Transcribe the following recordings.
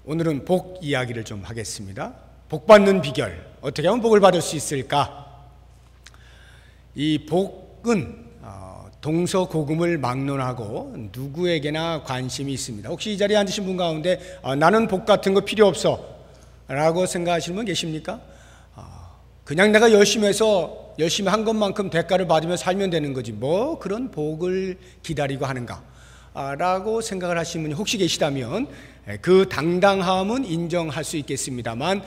오늘은 복 이야기를 좀 하겠습니다. 복 받는 비결, 어떻게 하면 복을 받을 수 있을까? 이 복은 동서고금을 막론하고 누구에게나 관심이 있습니다. 혹시 이 자리에 앉으신 분 가운데 나는 복 같은 거 필요 없어 라고 생각하시는 분 계십니까? 그냥 내가 열심히 해서 열심히 한 것만큼 대가를 받으며 살면 되는 거지 뭐 그런 복을 기다리고 하는가 라고 생각을 하시는 분이 혹시 계시다면 그 당당함은 인정할 수 있겠습니다만,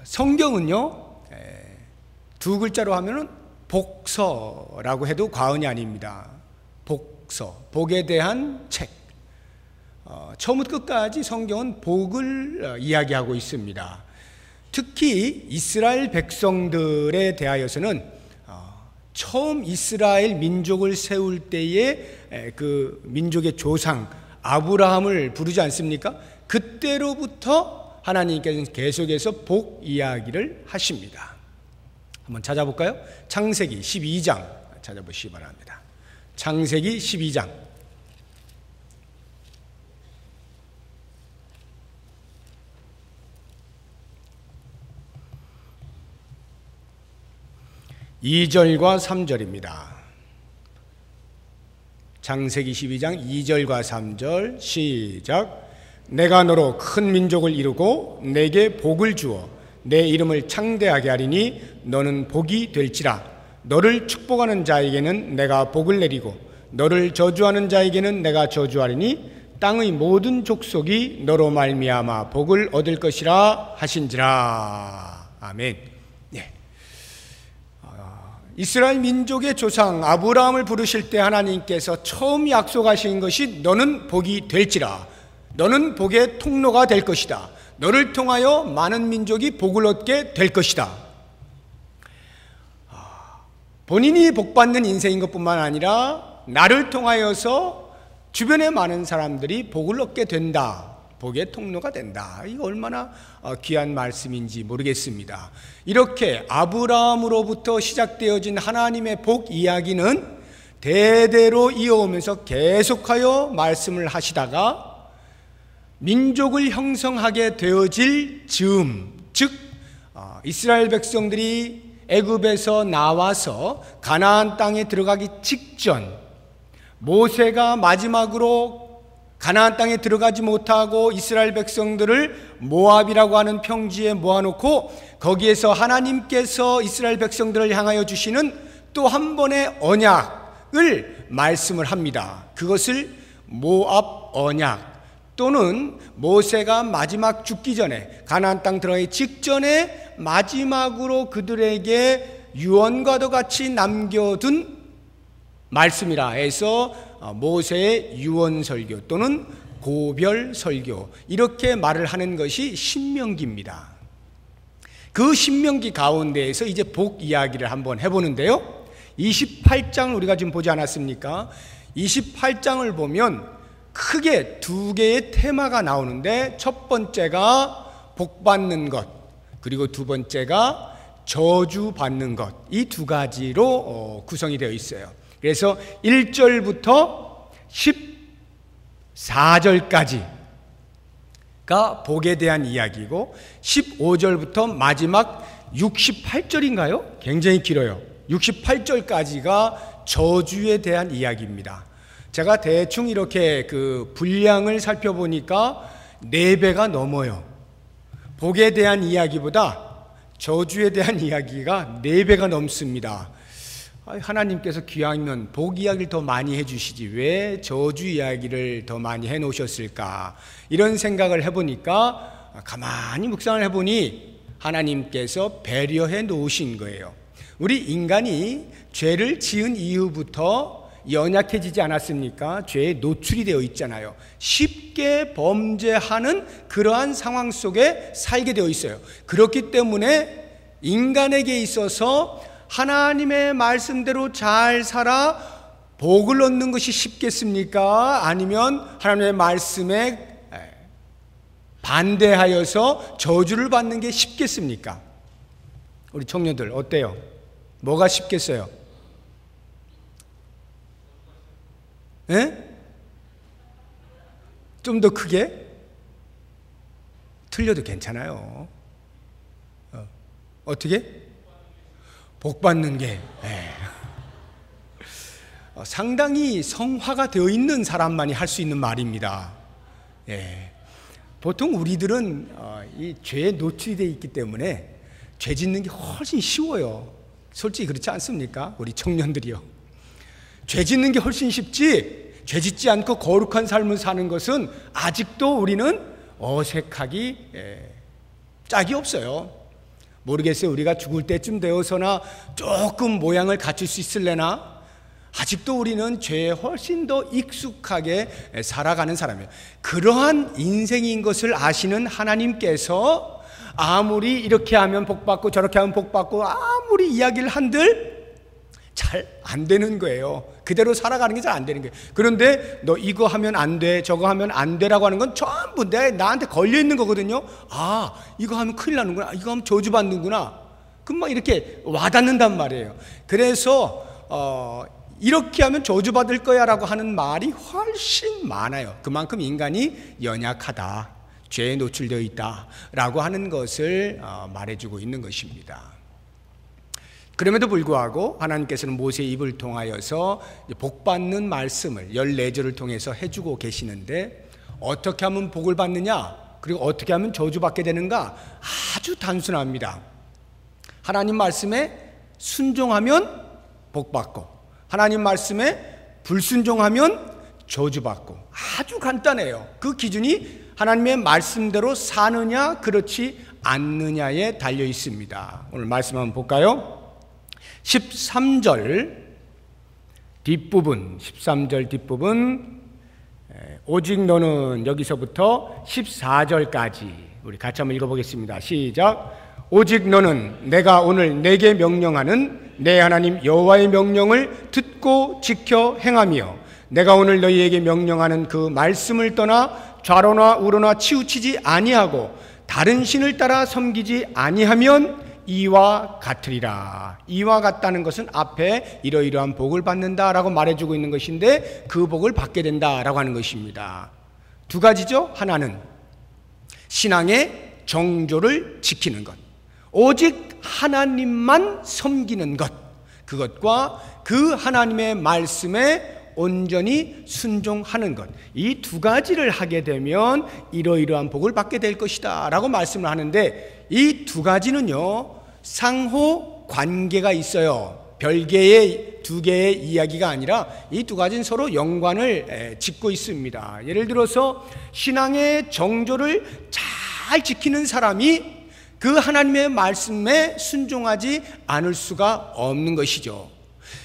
성경은요 두 글자로 하면은 복서라고 해도 과언이 아닙니다. 복서, 복에 대한 책. 처음부터 끝까지 성경은 복을 이야기하고 있습니다. 특히 이스라엘 백성들에 대하여서는 처음 이스라엘 민족을 세울 때에 그 민족의 조상 아브라함을 부르지 않습니까? 그때로부터 하나님께서는 계속해서 복 이야기를 하십니다. 한번 찾아볼까요? 창세기 12장 찾아보시기 바랍니다. 창세기 12장. (2절과 3절입니다) 창세기 12장 2절과 3절 시작. 내가 너로 큰 민족을 이루고 내게 복을 주어 내 이름을 창대하게 하리니 너는 복이 될지라. 너를 축복하는 자에게는 내가 복을 내리고 너를 저주하는 자에게는 내가 저주하리니 땅의 모든 족속이 너로 말미암아 복을 얻을 것이라 하신지라. 아멘. 네. 이스라엘 민족의 조상 아브라함을 부르실 때 하나님께서 처음 약속하신 것이 너는 복이 될지라. 너는 복의 통로가 될 것이다. 너를 통하여 많은 민족이 복을 얻게 될 것이다. 본인이 복받는 인생인 것뿐만 아니라 나를 통하여서 주변의 많은 사람들이 복을 얻게 된다. 복의 통로가 된다. 이거 얼마나 귀한 말씀인지 모르겠습니다. 이렇게 아브라함으로부터 시작되어진 하나님의 복 이야기는 대대로 이어오면서 계속하여 말씀을 하시다가 민족을 형성하게 되어질 즈음, 즉 이스라엘 백성들이 애굽에서 나와서 가나안 땅에 들어가기 직전, 모세가 마지막으로 가나안 땅에 들어가지 못하고 이스라엘 백성들을 모압이라고 하는 평지에 모아놓고 거기에서 하나님께서 이스라엘 백성들을 향하여 주시는 또 한 번의 언약을 말씀을 합니다. 그것을 모압 언약 또는 모세가 마지막 죽기 전에 가나안 땅 들어가기 직전에 마지막으로 그들에게 유언과도 같이 남겨둔 말씀이라 해서 모세의 유언설교 또는 고별설교 이렇게 말을 하는 것이 신명기입니다. 그 신명기 가운데에서 이제 복 이야기를 한번 해보는데요, 28장을 우리가 지금 보지 않았습니까? 28장을 보면 크게 두 개의 테마가 나오는데, 첫 번째가 복받는 것, 그리고 두 번째가 저주받는 것, 이 두 가지로 구성이 되어 있어요. 그래서 1절부터 14절까지가 복에 대한 이야기고 15절부터 마지막 68절인가요? 굉장히 길어요. 68절까지가 저주에 대한 이야기입니다. 제가 대충 이렇게 그 분량을 살펴보니까 4배가 넘어요. 복에 대한 이야기보다 저주에 대한 이야기가 4배가 넘습니다. 하나님께서 기왕이면 복 이야기를 더 많이 해주시지 왜 저주 이야기를 더 많이 해놓으셨을까, 이런 생각을 해보니까 가만히 묵상을 해보니 하나님께서 배려해 놓으신 거예요. 우리 인간이 죄를 지은 이후부터 연약해지지 않았습니까? 죄에 노출이 되어 있잖아요. 쉽게 범죄하는 그러한 상황 속에 살게 되어 있어요. 그렇기 때문에 인간에게 있어서 하나님의 말씀대로 잘 살아 복을 얻는 것이 쉽겠습니까? 아니면 하나님의 말씀에 반대하여서 저주를 받는 게 쉽겠습니까? 우리 청년들 어때요? 뭐가 쉽겠어요? 좀 더 크게? 틀려도 괜찮아요. 어떻게? 복 받는 게 상당히 성화가 되어 있는 사람만이 할 수 있는 말입니다. 보통 우리들은 이 죄에 노출이 되어 있기 때문에 죄 짓는 게 훨씬 쉬워요. 솔직히 그렇지 않습니까? 우리 청년들이요. 죄 짓는 게 훨씬 쉽지, 죄 짓지 않고 거룩한 삶을 사는 것은 아직도 우리는 어색하기 짝이 없어요. 모르겠어요. 우리가 죽을 때쯤 되어서나 조금 모양을 갖출 수 있을래나? 아직도 우리는 죄에 훨씬 더 익숙하게 살아가는 사람이에요. 그러한 인생인 것을 아시는 하나님께서 아무리 이렇게 하면 복받고 저렇게 하면 복받고 아무리 이야기를 한들 잘 안 되는 거예요. 그대로 살아가는 게 잘 안 되는 거예요. 그런데 너 이거 하면 안 돼, 저거 하면 안 되라고 하는 건 전부 나한테 걸려 있는 거거든요. 이거 하면 큰일 나는구나, 이거 하면 저주받는구나. 금방 이렇게 와닿는단 말이에요. 그래서 이렇게 하면 저주받을 거야 라고 하는 말이 훨씬 많아요. 그만큼 인간이 연약하다, 죄에 노출되어 있다 라고 하는 것을 말해주고 있는 것입니다. 그럼에도 불구하고 하나님께서는 모세의 입을 통하여서 복받는 말씀을 14절을 통해서 해주고 계시는데, 어떻게 하면 복을 받느냐, 그리고 어떻게 하면 저주받게 되는가? 아주 단순합니다. 하나님 말씀에 순종하면 복받고, 하나님 말씀에 불순종하면 저주받고, 아주 간단해요. 그 기준이 하나님의 말씀대로 사느냐 그렇지 않느냐에 달려 있습니다. 오늘 말씀 한번 볼까요? 13절 뒷부분, 13절 뒷부분, 오직 너는, 여기서부터 14절까지 우리 같이 한번 읽어보겠습니다. 시작. 오직 너는 내가 오늘 내게 명령하는 내 하나님 여호와의 명령을 듣고 지켜 행하며, 내가 오늘 너희에게 명령하는 그 말씀을 떠나 좌로나 우로나 치우치지 아니하고 다른 신을 따라 섬기지 아니하면 이와 같으리라. 이와 같다는 것은 앞에 이러이러한 복을 받는다라고 말해주고 있는 것인데, 그 복을 받게 된다라고 하는 것입니다. 두 가지죠. 하나는 신앙의 정조를 지키는 것, 오직 하나님만 섬기는 것, 그것과 그 하나님의 말씀에 온전히 순종하는 것, 이 두 가지를 하게 되면 이러이러한 복을 받게 될 것이다 라고 말씀을 하는데, 이 두 가지는요 상호 관계가 있어요. 별개의 두 개의 이야기가 아니라 이 두 가지는 서로 연관을 짓고 있습니다. 예를 들어서 신앙의 정조를 잘 지키는 사람이 그 하나님의 말씀에 순종하지 않을 수가 없는 것이죠.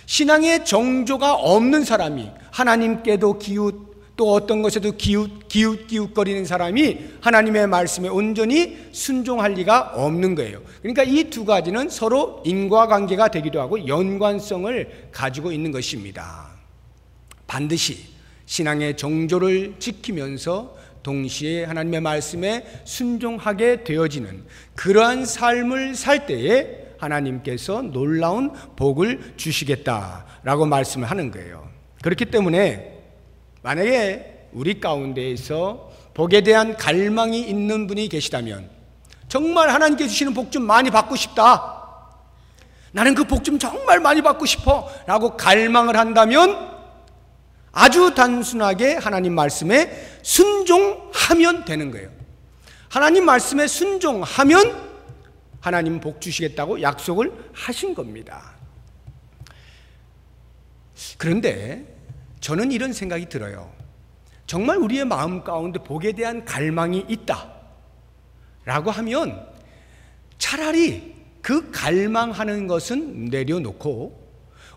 신앙의 정조가 없는 사람이, 하나님께도 기웃, 또 어떤 것에도 기웃거리는 사람이 하나님의 말씀에 온전히 순종할 리가 없는 거예요. 그러니까 이 두 가지는 서로 인과관계가 되기도 하고 연관성을 가지고 있는 것입니다. 반드시 신앙의 정조를 지키면서 동시에 하나님의 말씀에 순종하게 되어지는 그러한 삶을 살 때에 하나님께서 놀라운 복을 주시겠다라고 말씀을 하는 거예요. 그렇기 때문에 만약에 우리 가운데에서 복에 대한 갈망이 있는 분이 계시다면, 정말 하나님께 주시는 복 좀 많이 받고 싶다, 나는 그 복 좀 정말 많이 받고 싶어 라고 갈망을 한다면 아주 단순하게 하나님 말씀에 순종하면 되는 거예요. 하나님 말씀에 순종하면 하나님 복 주시겠다고 약속을 하신 겁니다. 그런데 저는 이런 생각이 들어요. 정말 우리의 마음 가운데 복에 대한 갈망이 있다 라고 하면 차라리 그 갈망하는 것은 내려놓고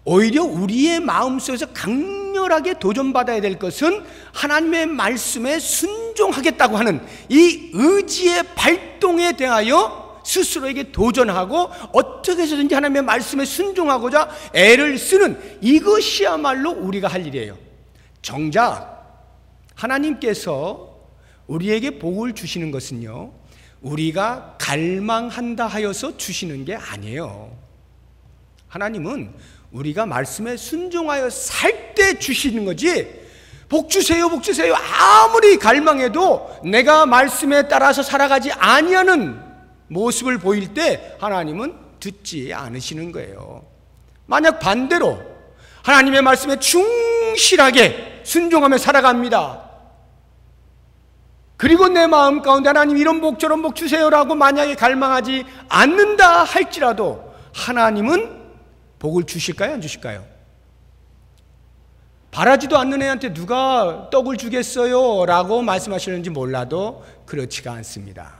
오히려 우리의 마음속에서 강렬하게 도전받아야 될 것은 하나님의 말씀에 순종하겠다고 하는 이 의지의 발동에 대하여 스스로에게 도전하고 어떻게 해서든지 하나님의 말씀에 순종하고자 애를 쓰는, 이것이야말로 우리가 할 일이에요. 정작 하나님께서 우리에게 복을 주시는 것은요, 우리가 갈망한다 하여서 주시는 게 아니에요. 하나님은 우리가 말씀에 순종하여 살 때 주시는 거지, 복 주세요, 복 주세요. 아무리 갈망해도 내가 말씀에 따라서 살아가지 아니하는 모습을 보일 때 하나님은 듣지 않으시는 거예요. 만약 반대로 하나님의 말씀에 충실하게 순종하며 살아갑니다. 그리고 내 마음 가운데 하나님 이런 복 저런 복 주세요라고 만약에 갈망하지 않는다 할지라도 하나님은 복을 주실까요, 안 주실까요? 바라지도 않는 애한테 누가 떡을 주겠어요? 라고 말씀하시는지 몰라도 그렇지가 않습니다.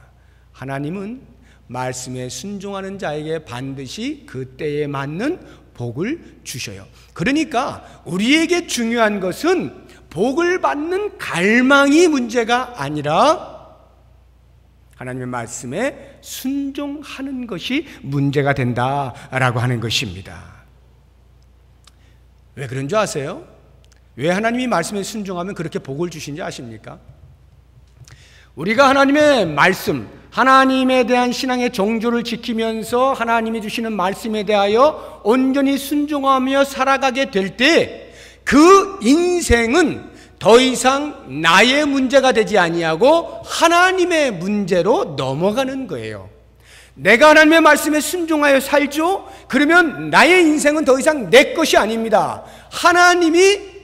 하나님은 말씀에 순종하는 자에게 반드시 그 때에 맞는 복을 주셔요. 그러니까 우리에게 중요한 것은 복을 받는 갈망이 문제가 아니라 하나님의 말씀에 순종하는 것이 문제가 된다라고 하는 것입니다. 왜 그런 줄 아세요? 왜 하나님이 말씀에 순종하면 그렇게 복을 주신지 아십니까? 우리가 하나님의 말씀, 하나님에 대한 신앙의 정조를 지키면서 하나님이 주시는 말씀에 대하여 온전히 순종하며 살아가게 될 때 그 인생은 더 이상 나의 문제가 되지 아니하고 하나님의 문제로 넘어가는 거예요. 내가 하나님의 말씀에 순종하여 살죠? 그러면 나의 인생은 더 이상 내 것이 아닙니다. 하나님이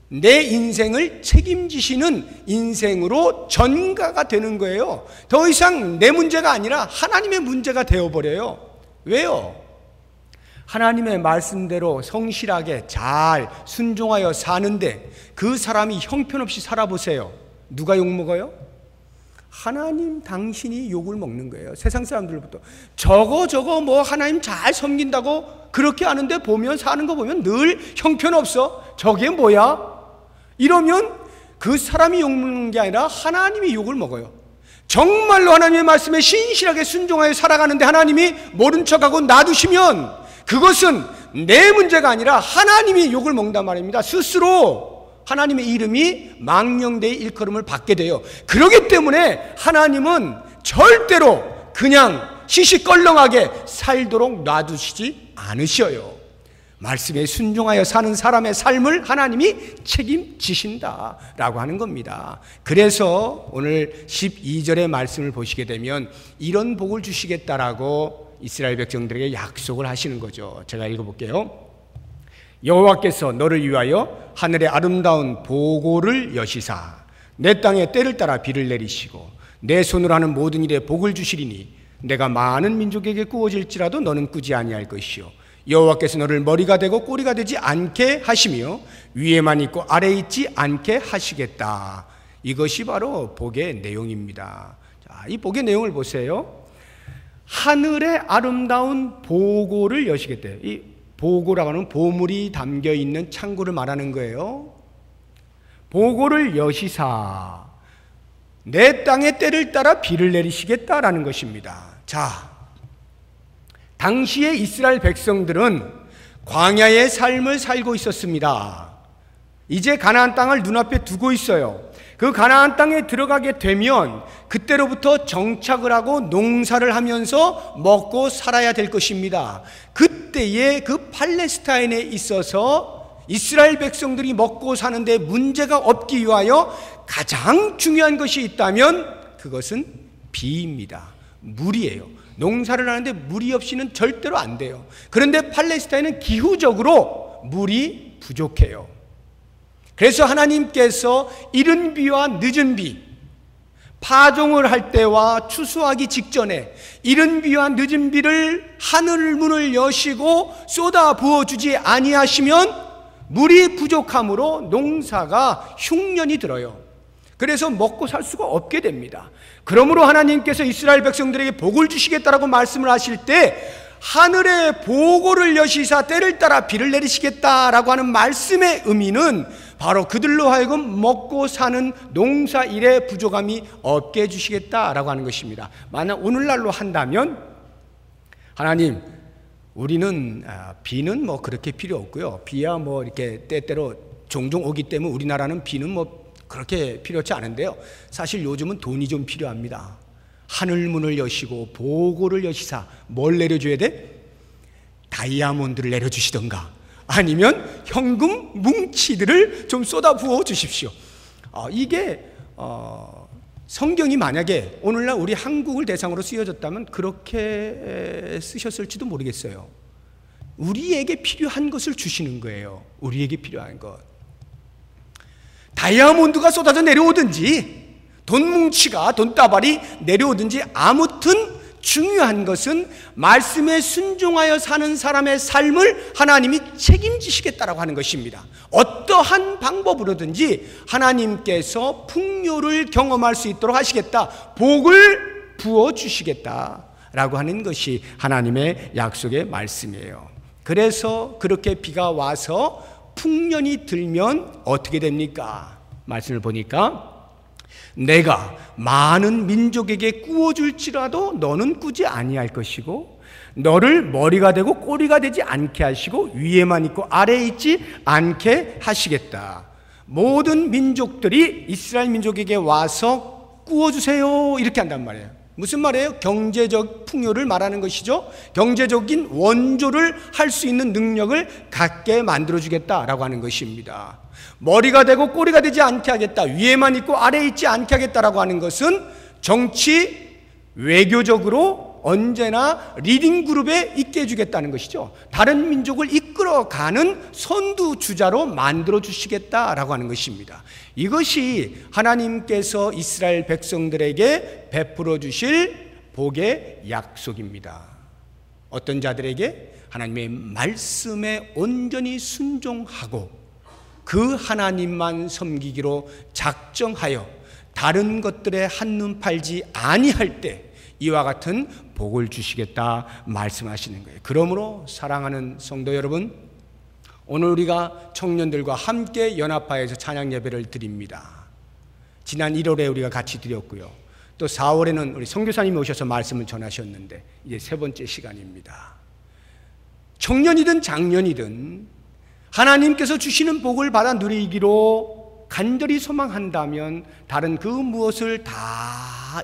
내 인생을 책임지시는 인생으로 전가가 되는 거예요. 더 이상 내 문제가 아니라 하나님의 문제가 되어버려요. 왜요? 하나님의 말씀대로 성실하게 잘 순종하여 사는데 그 사람이 형편없이 살아보세요. 누가 욕먹어요? 하나님 당신이 욕을 먹는 거예요. 세상 사람들부터 저거 뭐 하나님 잘 섬긴다고 그렇게 하는데 보면 사는 거 보면 늘 형편없어. 저게 뭐야? 이러면 그 사람이 욕먹는 게 아니라 하나님이 욕을 먹어요. 정말로 하나님의 말씀에 신실하게 순종하여 살아가는데 하나님이 모른 척하고 놔두시면 그것은 내 문제가 아니라 하나님이 욕을 먹는단 말입니다. 스스로 하나님의 이름이 망령되이 일컬음을 받게 돼요. 그렇기 때문에 하나님은 절대로 그냥 시시껄렁하게 살도록 놔두시지 않으셔요. 말씀에 순종하여 사는 사람의 삶을 하나님이 책임지신다라고 하는 겁니다. 그래서 오늘 12절의 말씀을 보시게 되면 이런 복을 주시겠다라고 이스라엘 백성들에게 약속을 하시는 거죠. 제가 읽어볼게요. 여호와께서 너를 위하여 하늘의 아름다운 보고를 여시사 내 땅에 때를 따라 비를 내리시고 내 손으로 하는 모든 일에 복을 주시리니 내가 많은 민족에게 꾸어질지라도 너는 꾸지 아니할 것이요 여호와께서 너를 머리가 되고 꼬리가 되지 않게 하시며 위에만 있고 아래에 있지 않게 하시겠다. 이것이 바로 복의 내용입니다. 자, 이 복의 내용을 보세요. 하늘의 아름다운 보고를 여시겠대요. 이 보고라고 하는 보물이 담겨 있는 창고를 말하는 거예요. 보고를 여시사 내 땅의 때를 따라 비를 내리시겠다라는 것입니다. 자, 당시의 이스라엘 백성들은 광야의 삶을 살고 있었습니다. 이제 가나안 땅을 눈앞에 두고 있어요. 그 가나안 땅에 들어가게 되면 그때로부터 정착을 하고 농사를 하면서 먹고 살아야 될 것입니다. 그때의 그 팔레스타인에 있어서 이스라엘 백성들이 먹고 사는데 문제가 없기 위하여 가장 중요한 것이 있다면 그것은 비입니다. 물이에요. 농사를 하는데 물이 없이는 절대로 안 돼요. 그런데 팔레스타인은 기후적으로 물이 부족해요. 그래서 하나님께서 이른 비와 늦은 비, 파종을 할 때와 추수하기 직전에 이른 비와 늦은 비를 하늘 문을 여시고 쏟아 부어주지 아니하시면 물이 부족함으로 농사가 흉년이 들어요. 그래서 먹고 살 수가 없게 됩니다. 그러므로 하나님께서 이스라엘 백성들에게 복을 주시겠다라고 말씀을 하실 때 하늘의 보고를 여시사 때를 따라 비를 내리시겠다라고 하는 말씀의 의미는 바로 그들로 하여금 먹고 사는 농사일의 부족함이 없게 해주시겠다라고 하는 것입니다. 만약 오늘날로 한다면 하나님 우리는 비는 뭐 그렇게 필요 없고요. 비야 뭐 이렇게 때때로 종종 오기 때문에 우리나라는 비는 뭐 그렇게 필요치 않은데요. 사실 요즘은 돈이 좀 필요합니다. 하늘문을 여시고 보고를 여시사 뭘 내려줘야 돼? 다이아몬드를 내려주시던가 아니면 현금 뭉치들을 좀 쏟아부어 주십시오. 이게 성경이 만약에 오늘날 우리 한국을 대상으로 쓰여졌다면 그렇게 쓰셨을지도 모르겠어요. 우리에게 필요한 것을 주시는 거예요. 우리에게 필요한 것. 다이아몬드가 쏟아져 내려오든지 돈뭉치가 돈다발이 내려오든지 아무튼 중요한 것은 말씀에 순종하여 사는 사람의 삶을 하나님이 책임지시겠다라고 하는 것입니다. 어떠한 방법으로든지 하나님께서 풍요를 경험할 수 있도록 하시겠다, 복을 부어주시겠다라고 하는 것이 하나님의 약속의 말씀이에요. 그래서 그렇게 비가 와서 풍년이 들면 어떻게 됩니까? 말씀을 보니까 내가 많은 민족에게 꾸어줄지라도 너는 꾸지 아니할 것이고 너를 머리가 되고 꼬리가 되지 않게 하시고 위에만 있고 아래에 있지 않게 하시겠다. 모든 민족들이 이스라엘 민족에게 와서 꾸어주세요 이렇게 한단 말이에요. 무슨 말이에요? 경제적 풍요를 말하는 것이죠. 경제적인 원조를 할 수 있는 능력을 갖게 만들어주겠다라고 하는 것입니다. 머리가 되고 꼬리가 되지 않게 하겠다, 위에만 있고 아래에 있지 않게 하겠다라고 하는 것은 정치, 외교적으로 언제나 리딩 그룹에 있게 해주겠다는 것이죠. 다른 민족을 이끌어가는 선두주자로 만들어 주시겠다라고 하는 것입니다. 이것이 하나님께서 이스라엘 백성들에게 베풀어 주실 복의 약속입니다. 어떤 자들에게? 하나님의 말씀에 온전히 순종하고 그 하나님만 섬기기로 작정하여 다른 것들에 한눈 팔지 아니할 때 이와 같은 복을 주시겠다 말씀하시는 거예요. 그러므로 사랑하는 성도 여러분, 오늘 우리가 청년들과 함께 연합하여서 찬양 예배를 드립니다. 지난 1월에 우리가 같이 드렸고요. 또 4월에는 우리 선교사님이 오셔서 말씀을 전하셨는데 이제 세 번째 시간입니다. 청년이든 장년이든 하나님께서 주시는 복을 받아 누리기로 간절히 소망한다면 다른 그 무엇을 다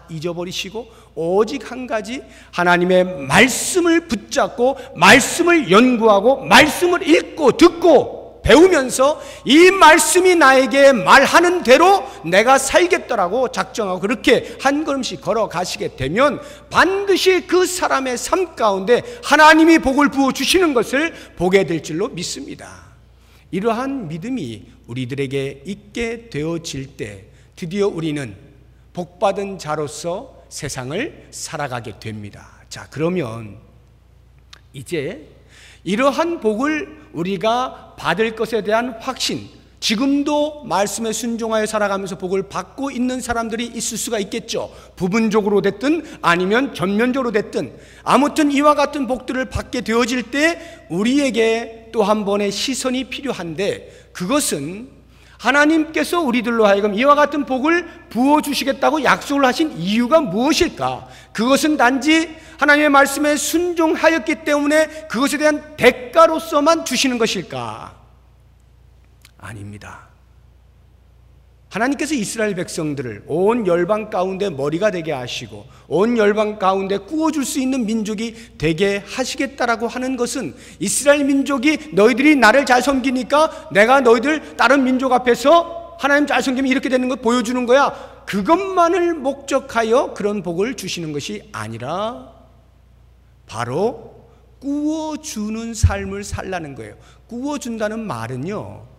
잊어버리시고 오직 한 가지 하나님의 말씀을 붙잡고 말씀을 연구하고 말씀을 읽고 듣고 배우면서 이 말씀이 나에게 말하는 대로 내가 살겠더라고 작정하고 그렇게 한 걸음씩 걸어가시게 되면 반드시 그 사람의 삶 가운데 하나님이 복을 부어주시는 것을 보게 될 줄로 믿습니다. 이러한 믿음이 우리들에게 있게 되어질 때 드디어 우리는 복받은 자로서 세상을 살아가게 됩니다. 자, 그러면 이제 이러한 복을 우리가 받을 것에 대한 확신, 지금도 말씀에 순종하여 살아가면서 복을 받고 있는 사람들이 있을 수가 있겠죠. 부분적으로 됐든 아니면 전면적으로 됐든 아무튼 이와 같은 복들을 받게 되어질 때 우리에게 또 한 번의 시선이 필요한데 그것은 하나님께서 우리들로 하여금 이와 같은 복을 부어주시겠다고 약속을 하신 이유가 무엇일까? 그것은 단지 하나님의 말씀에 순종하였기 때문에 그것에 대한 대가로서만 주시는 것일까? 아닙니다. 하나님께서 이스라엘 백성들을 온 열방 가운데 머리가 되게 하시고 온 열방 가운데 꾸어줄 수 있는 민족이 되게 하시겠다라고 하는 것은 이스라엘 민족이 너희들이 나를 잘 섬기니까 내가 너희들 다른 민족 앞에서 하나님 잘 섬기면 이렇게 되는 걸 보여주는 거야. 그것만을 목적하여 그런 복을 주시는 것이 아니라 바로 꾸어주는 삶을 살라는 거예요. 꾸어준다는 말은요,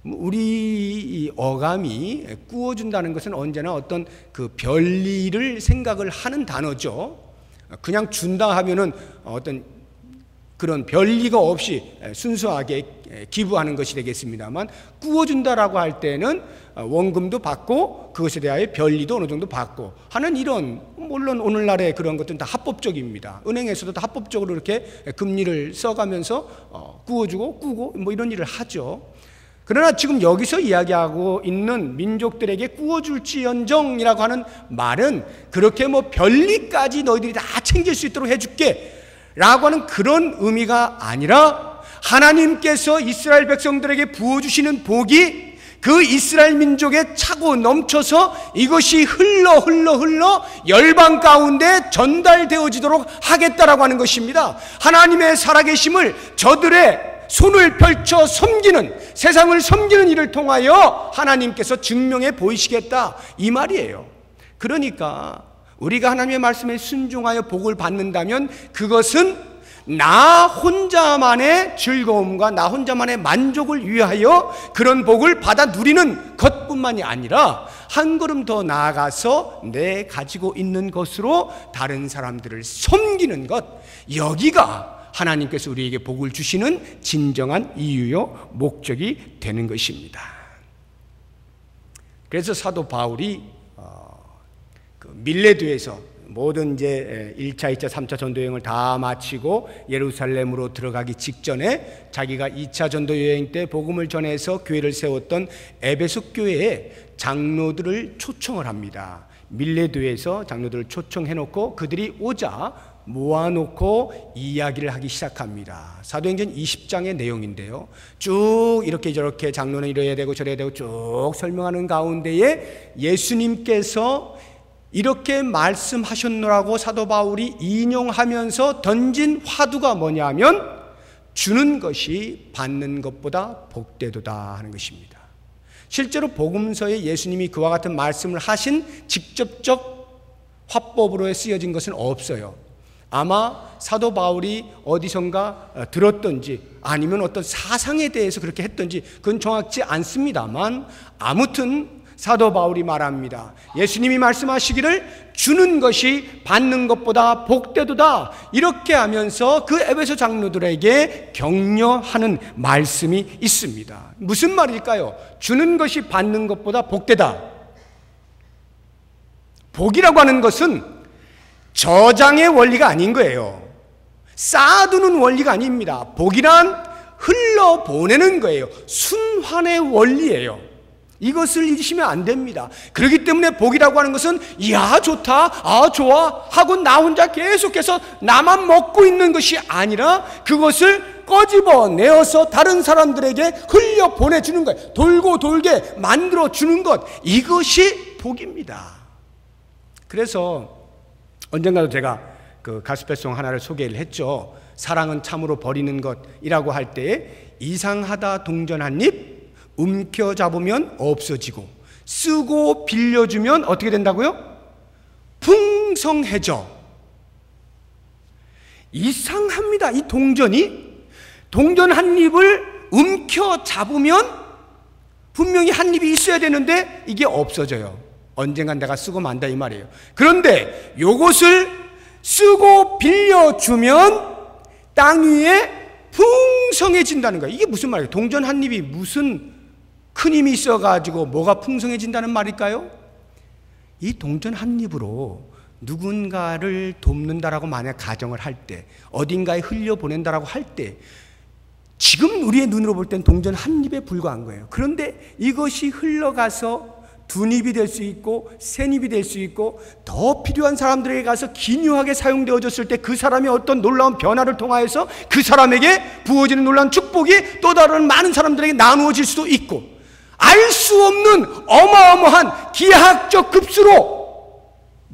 우리 어감이 꾸어준다는 것은 언제나 어떤 그 별일을 생각을 하는 단어죠. 그냥 준다 하면은 어떤 그런 별리가 없이 순수하게 기부하는 것이 되겠습니다만 꾸어준다라고 할 때는 원금도 받고 그것에 대하여 별리도 어느 정도 받고 하는 이런, 물론 오늘날의 그런 것들은 다 합법적입니다. 은행에서도 다 합법적으로 이렇게 금리를 써가면서 꾸어주고 꾸고 뭐 이런 일을 하죠. 그러나 지금 여기서 이야기하고 있는 민족들에게 꾸어줄지언정이라고 하는 말은 그렇게 뭐 별리까지 너희들이 다 챙길 수 있도록 해줄게 라고 하는 그런 의미가 아니라 하나님께서 이스라엘 백성들에게 부어주시는 복이 그 이스라엘 민족에 차고 넘쳐서 이것이 흘러 열방 가운데 전달되어지도록 하겠다라고 하는 것입니다. 하나님의 살아계심을 저들의 손을 펼쳐 섬기는, 세상을 섬기는 일을 통하여 하나님께서 증명해 보이시겠다, 이 말이에요. 그러니까 우리가 하나님의 말씀에 순종하여 복을 받는다면 그것은 나 혼자만의 즐거움과 나 혼자만의 만족을 위하여 그런 복을 받아 누리는 것뿐만이 아니라 한 걸음 더 나아가서 내 가지고 있는 것으로 다른 사람들을 섬기는 것, 여기가 하나님께서 우리에게 복을 주시는 진정한 이유요 목적이 되는 것입니다. 그래서 사도 바울이 밀레도에서 모든 이제 1차, 2차, 3차 전도 여행을 다 마치고 예루살렘으로 들어가기 직전에 자기가 2차 전도 여행 때 복음을 전해서 교회를 세웠던 에베소 교회에 장로들을 초청을 합니다. 밀레도에서 장로들을 초청해놓고 그들이 오자 모아놓고 이야기를 하기 시작합니다. 사도행전 20장의 내용인데요, 쭉 이렇게 저렇게 장로는 이래야 되고 저래야 되고 쭉 설명하는 가운데에 예수님께서 이렇게 말씀하셨노라고 사도 바울이 인용하면서 던진 화두가 뭐냐면 주는 것이 받는 것보다 복되도다 하는 것입니다. 실제로 복음서에 예수님이 그와 같은 말씀을 하신 직접적 화법으로 쓰여진 것은 없어요. 아마 사도 바울이 어디선가 들었던지 아니면 어떤 사상에 대해서 그렇게 했던지 그건 정확치 않습니다만, 아무튼 사도 바울이 말합니다. 예수님이 말씀하시기를 주는 것이 받는 것보다 복되도다, 이렇게 하면서 그 에베소 장로들에게 격려하는 말씀이 있습니다. 무슨 말일까요? 주는 것이 받는 것보다 복되다. 복이라고 하는 것은 저장의 원리가 아닌 거예요. 쌓아두는 원리가 아닙니다. 복이란 흘러보내는 거예요. 순환의 원리예요. 이것을 잊으시면 안 됩니다. 그렇기 때문에 복이라고 하는 것은 야 좋다, 아 좋아 하고 나 혼자 계속해서 나만 먹고 있는 것이 아니라 그것을 꺼집어내어서 다른 사람들에게 흘려보내주는 거예요. 돌고 돌게 만들어주는 것, 이것이 복입니다. 그래서 언젠가도 제가 그 가스펠송 하나를 소개를 했죠. 사랑은 참으로 버리는 것이라고 할 때에 이상하다 동전 한 입 움켜잡으면 없어지고 쓰고 빌려주면 어떻게 된다고요? 풍성해져. 이상합니다. 이 동전 한 입을 움켜잡으면 분명히 한 입이 있어야 되는데 이게 없어져요. 언젠간 내가 쓰고 만다 이 말이에요. 그런데 요것을 쓰고 빌려주면 땅 위에 풍성해진다는 거예요. 이게 무슨 말이에요? 동전 한 입이 무슨 큰 힘이 있어가지고 뭐가 풍성해진다는 말일까요? 이 동전 한 입으로 누군가를 돕는다라고 만약 가정을 할 때, 어딘가에 흘려보낸다라고 할 때, 지금 우리의 눈으로 볼 땐 동전 한 입에 불과한 거예요. 그런데 이것이 흘러가서 두 입이 될 수 있고 세 입이 될 수 있고 더 필요한 사람들에게 가서 기묘하게 사용되어졌을 때 그 사람의 어떤 놀라운 변화를 통하여서 그 사람에게 부어지는 놀라운 축복이 또 다른 많은 사람들에게 나누어질 수도 있고, 알 수 없는 어마어마한 기하학적 급수로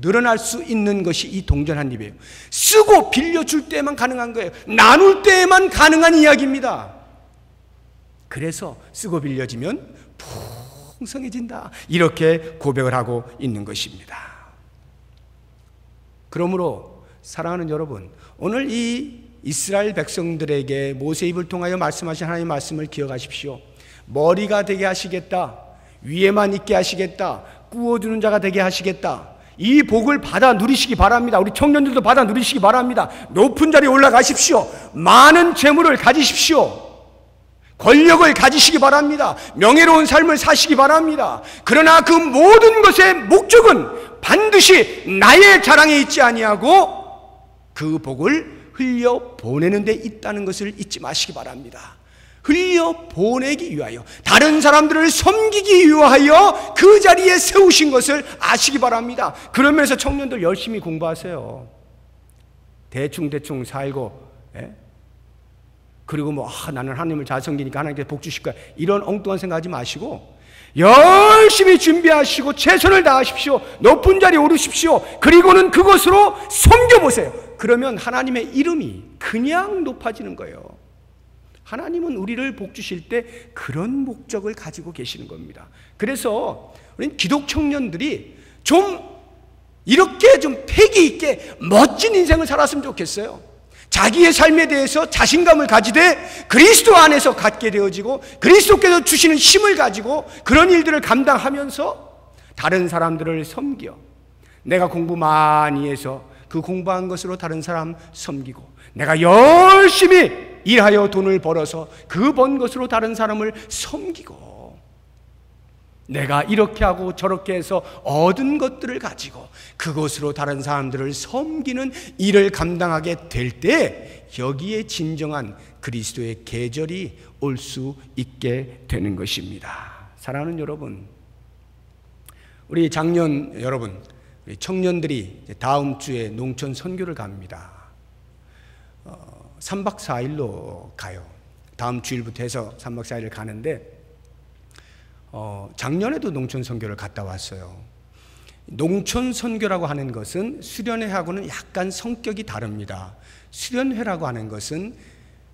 늘어날 수 있는 것이 이 동전 한 입이에요. 쓰고 빌려줄 때만 가능한 거예요. 나눌 때에만 가능한 이야기입니다. 그래서 쓰고 빌려지면 풍성해진다, 이렇게 고백을 하고 있는 것입니다. 그러므로 사랑하는 여러분, 오늘 이 이스라엘 백성들에게 모세 입을 통하여 말씀하신 하나님의 말씀을 기억하십시오. 머리가 되게 하시겠다, 위에만 있게 하시겠다, 구워주는 자가 되게 하시겠다, 이 복을 받아 누리시기 바랍니다. 우리 청년들도 받아 누리시기 바랍니다. 높은 자리에 올라가십시오. 많은 재물을 가지십시오. 권력을 가지시기 바랍니다. 명예로운 삶을 사시기 바랍니다. 그러나 그 모든 것의 목적은 반드시 나의 자랑에 있지 아니하고 그 복을 흘려보내는 데 있다는 것을 잊지 마시기 바랍니다. 흘려보내기 위하여, 다른 사람들을 섬기기 위하여 그 자리에 세우신 것을 아시기 바랍니다. 그러면서 청년들 열심히 공부하세요. 대충 살고, 그리고 나는 하나님을 잘 섬기니까 하나님께 복 주실 거야, 이런 엉뚱한 생각하지 마시고 열심히 준비하시고 최선을 다하십시오. 높은 자리에 오르십시오. 그리고는 그것으로 섬겨보세요. 그러면 하나님의 이름이 그냥 높아지는 거예요. 하나님은 우리를 복 주실 때 그런 목적을 가지고 계시는 겁니다. 그래서 우리는 기독 청년들이 좀 이렇게 좀 패기 있게 멋진 인생을 살았으면 좋겠어요. 자기의 삶에 대해서 자신감을 가지되 그리스도 안에서 갖게 되어지고 그리스도께서 주시는 힘을 가지고 그런 일들을 감당하면서 다른 사람들을 섬겨, 내가 공부 많이 해서 그 공부한 것으로 다른 사람 섬기고, 내가 열심히 일하여 돈을 벌어서 그 번 것으로 다른 사람을 섬기고, 내가 이렇게 하고 저렇게 해서 얻은 것들을 가지고 그것으로 다른 사람들을 섬기는 일을 감당하게 될 때 여기에 진정한 그리스도의 계절이 올 수 있게 되는 것입니다. 사랑하는 여러분, 우리 장년 여러분, 우리 청년들이 다음 주에 농촌 선교를 갑니다. 3박 4일로 가요. 다음 주일부터 해서 3박 4일을 가는데 작년에도 농촌 선교를 갔다 왔어요. 농촌 선교라고 하는 것은 수련회하고는 약간 성격이 다릅니다. 수련회라고 하는 것은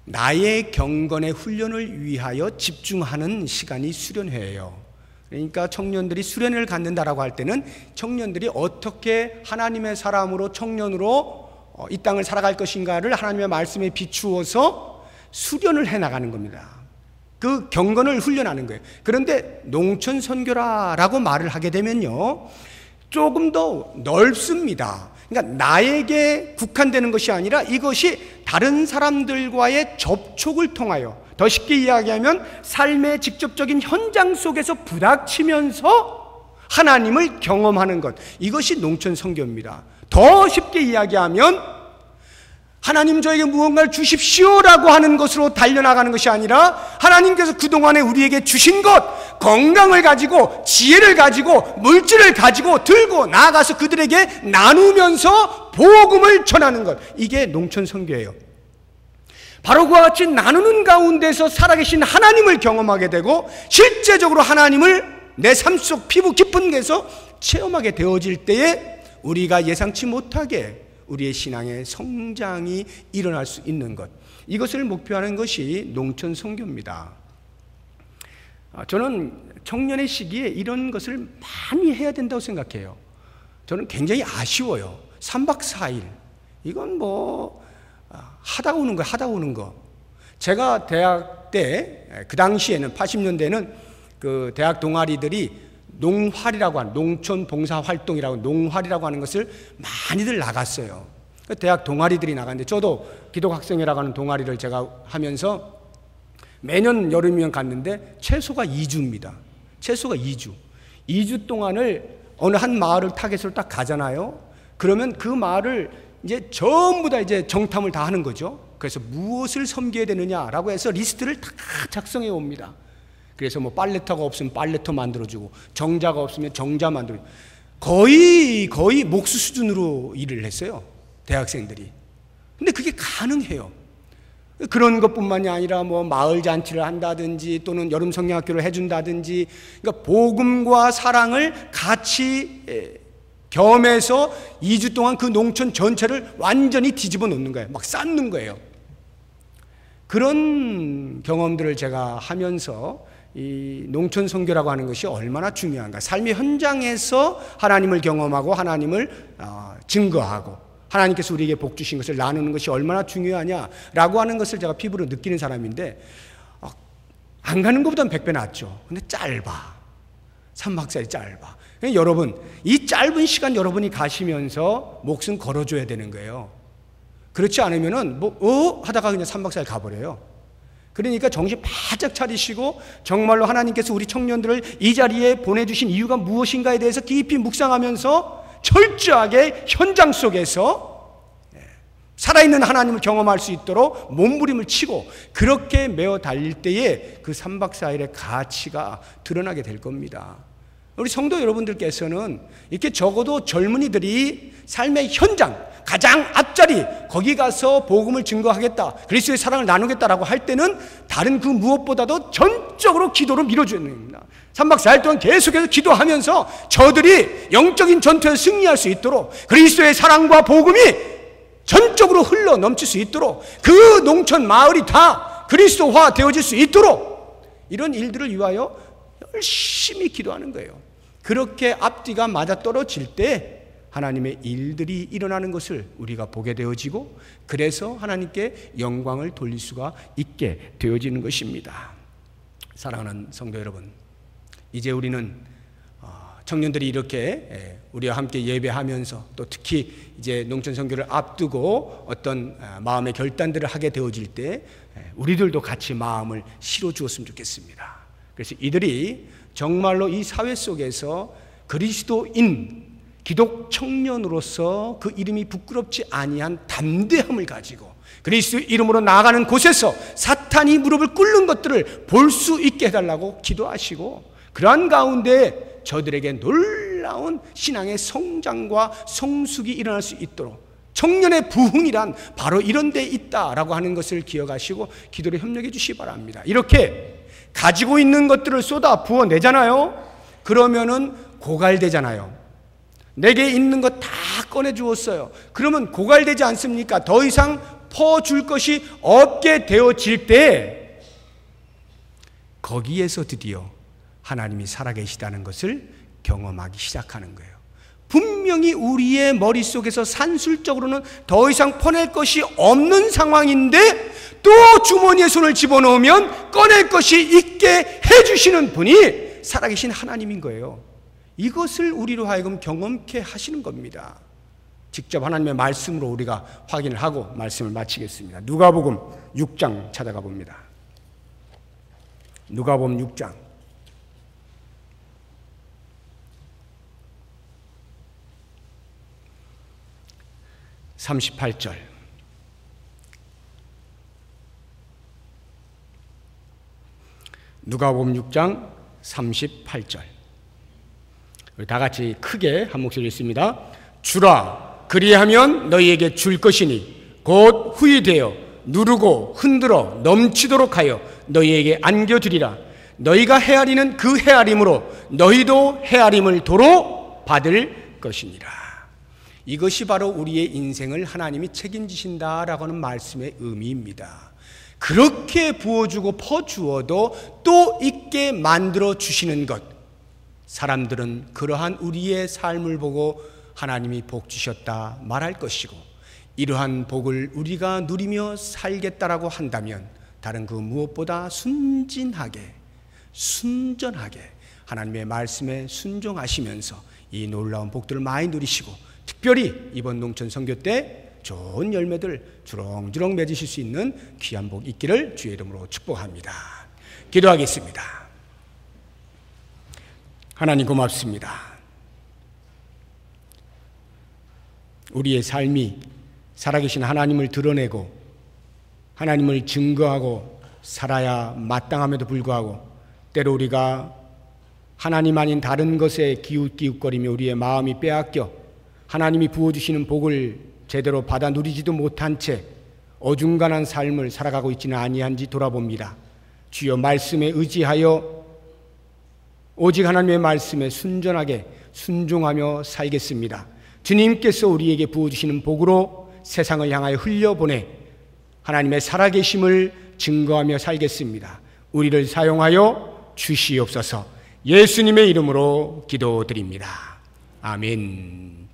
나의 경건의 훈련을 위하여 집중하는 시간이 수련회예요. 그러니까 청년들이 수련회를 갖는다라고 할 때는 청년들이 어떻게 하나님의 사람으로 청년으로 이 땅을 살아갈 것인가를 하나님의 말씀에 비추어서 수련을 해나가는 겁니다. 그 경건을 훈련하는 거예요. 그런데 농촌 선교라고 말을 하게 되면요, 조금 더 넓습니다. 그러니까 나에게 국한되는 것이 아니라 이것이 다른 사람들과의 접촉을 통하여, 더 쉽게 이야기하면 삶의 직접적인 현장 속에서 부닥치면서 하나님을 경험하는 것, 이것이 농촌 선교입니다. 더 쉽게 이야기하면 하나님 저에게 무언가를 주십시오라고 하는 것으로 달려나가는 것이 아니라 하나님께서 그동안에 우리에게 주신 것, 건강을 가지고 지혜를 가지고 물질을 가지고 들고 나아가서 그들에게 나누면서 복음을 전하는 것, 이게 농촌 선교예요. 바로 그와 같이 나누는 가운데서 살아계신 하나님을 경험하게 되고 실제적으로 하나님을 내 삶 속 피부 깊은 데서 체험하게 되어질 때에 우리가 예상치 못하게 우리의 신앙의 성장이 일어날 수 있는 것, 이것을 목표하는 것이 농촌 선교입니다. 저는 청년의 시기에 이런 것을 많이 해야 된다고 생각해요. 저는 굉장히 아쉬워요. 3박 4일 이건 뭐 하다가 오는 거예요. 하다가 오는 거. 제가 대학 때 그 당시에는 80년대는 그 대학 동아리들이 농활이라고 하는, 농촌 봉사 활동이라고, 농활이라고 하는 것을 많이들 나갔어요. 대학 동아리들이 나갔는데 저도 기독학생회라고 하는 동아리를 제가 하면서 매년 여름이면 갔는데 최소가 2주입니다. 최소가 2주. 2주 동안을 어느 한 마을을 타겟으로 딱 가잖아요. 그러면 그 마을을 이제 전부 다 이제 정탐을 다 하는 거죠. 그래서 무엇을 섬겨야 되느냐라고 해서 리스트를 다 작성해 옵니다. 그래서 뭐 빨래터가 없으면 빨래터 만들어주고, 정자가 없으면 정자 만들어주고, 거의 목수 수준으로 일을 했어요, 대학생들이. 근데 그게 가능해요. 그런 것뿐만이 아니라 뭐 마을 잔치를 한다든지 또는 여름 성경학교를 해준다든지, 그러니까 복음과 사랑을 같이 겸해서 2주 동안 그 농촌 전체를 완전히 뒤집어 놓는 거예요. 막 쌓는 거예요. 그런 경험들을 제가 하면서 이 농촌 선교라고 하는 것이 얼마나 중요한가, 삶의 현장에서 하나님을 경험하고 하나님을 증거하고 하나님께서 우리에게 복 주신 것을 나누는 것이 얼마나 중요하냐라고 하는 것을 제가 피부로 느끼는 사람인데, 안 가는 것보다는 100배 낫죠. 근데 짧아. 3박 4일이 짧아. 여러분, 이 짧은 시간 여러분이 가시면서 목숨 걸어줘야 되는 거예요. 그렇지 않으면은 하다가 그냥 3박 4일 가버려요. 그러니까 정신 바짝 차리시고 정말로 하나님께서 우리 청년들을 이 자리에 보내주신 이유가 무엇인가에 대해서 깊이 묵상하면서 철저하게 현장 속에서 살아있는 하나님을 경험할 수 있도록 몸부림을 치고 그렇게 메어 달릴 때에 그 3박 4일의 가치가 드러나게 될 겁니다. 우리 성도 여러분들께서는 이렇게 적어도 젊은이들이 삶의 현장, 가장 앞자리, 거기 가서 복음을 증거하겠다, 그리스도의 사랑을 나누겠다라고 할 때는 다른 그 무엇보다도 전적으로 기도로 밀어주는 겁니다. 3박 4일 동안 계속해서 기도하면서 저들이 영적인 전투에 승리할 수 있도록, 그리스도의 사랑과 복음이 전적으로 흘러 넘칠 수 있도록 그 농촌 마을이 다 그리스도화 되어질 수 있도록 이런 일들을 위하여 열심히 기도하는 거예요. 그렇게 앞뒤가 맞아떨어질 때 하나님의 일들이 일어나는 것을 우리가 보게 되어지고, 그래서 하나님께 영광을 돌릴 수가 있게 되어지는 것입니다. 사랑하는 성도 여러분, 이제 우리는 청년들이 이렇게 우리와 함께 예배하면서, 또 특히 이제 농촌 선교를 앞두고 어떤 마음의 결단들을 하게 되어질 때 우리들도 같이 마음을 실어 주었으면 좋겠습니다. 그래서 이들이 정말로 이 사회 속에서 그리스도인 기독 청년으로서 그 이름이 부끄럽지 아니한 담대함을 가지고 그리스도 이름으로 나아가는 곳에서 사탄이 무릎을 꿇는 것들을 볼 수 있게 해달라고 기도하시고, 그러한 가운데 저들에게 놀라운 신앙의 성장과 성숙이 일어날 수 있도록 청년의 부흥이란 바로 이런 데 있다라고 하는 것을 기억하시고 기도를 협력해 주시기 바랍니다. 이렇게 가지고 있는 것들을 쏟아 부어내잖아요. 그러면은 고갈되잖아요. 내게 있는 것 다 꺼내 주었어요. 그러면 고갈되지 않습니까? 더 이상 퍼줄 것이 없게 되어질 때 거기에서 드디어 하나님이 살아계시다는 것을 경험하기 시작하는 거예요. 분명히 우리의 머릿속에서 산술적으로는 더 이상 퍼낼 것이 없는 상황인데 또 주머니에 손을 집어넣으면 꺼낼 것이 있게 해주시는 분이 살아계신 하나님인 거예요. 이것을 우리로 하여금 경험케 하시는 겁니다. 직접 하나님의 말씀으로 우리가 확인을 하고 말씀을 마치겠습니다. 누가복음 6장 찾아가 봅니다. 누가복음 6장 38절. 누가복음 6장 38절. 우리 다 같이 크게 한 목소리 읽습니다. 주라, 그리하면 너희에게 줄 것이니 곧 후히 누르고 흔들어 넘치도록 하여 너희에게 안겨주리라. 너희가 헤아리는 그 헤아림으로 너희도 헤아림을 도로 받을 것이니라. 이것이 바로 우리의 인생을 하나님이 책임지신다라고 하는 말씀의 의미입니다. 그렇게 부어주고 퍼주어도 또 있게 만들어 주시는 것, 사람들은 그러한 우리의 삶을 보고 하나님이 복 주셨다 말할 것이고, 이러한 복을 우리가 누리며 살겠다라고 한다면 다른 그 무엇보다 순진하게 순전하게 하나님의 말씀에 순종하시면서 이 놀라운 복들을 많이 누리시고, 특별히 이번 농촌 선교 때 좋은 열매들 주렁주렁 맺으실 수 있는 귀한 복 있기를 주의 이름으로 축복합니다. 기도하겠습니다. 하나님 고맙습니다. 우리의 삶이 살아계신 하나님을 드러내고 하나님을 증거하고 살아야 마땅함에도 불구하고 때로 우리가 하나님 아닌 다른 것에 기웃기웃거리며 우리의 마음이 빼앗겨 하나님이 부어주시는 복을 제대로 받아 누리지도 못한 채 어중간한 삶을 살아가고 있지는 아니한지 돌아봅니다. 주여, 말씀에 의지하여 오직 하나님의 말씀에 순전하게 순종하며 살겠습니다. 주님께서 우리에게 부어주시는 복으로 세상을 향하여 흘려보내 하나님의 살아계심을 증거하며 살겠습니다. 우리를 사용하여 주시옵소서. 예수님의 이름으로 기도드립니다. 아멘.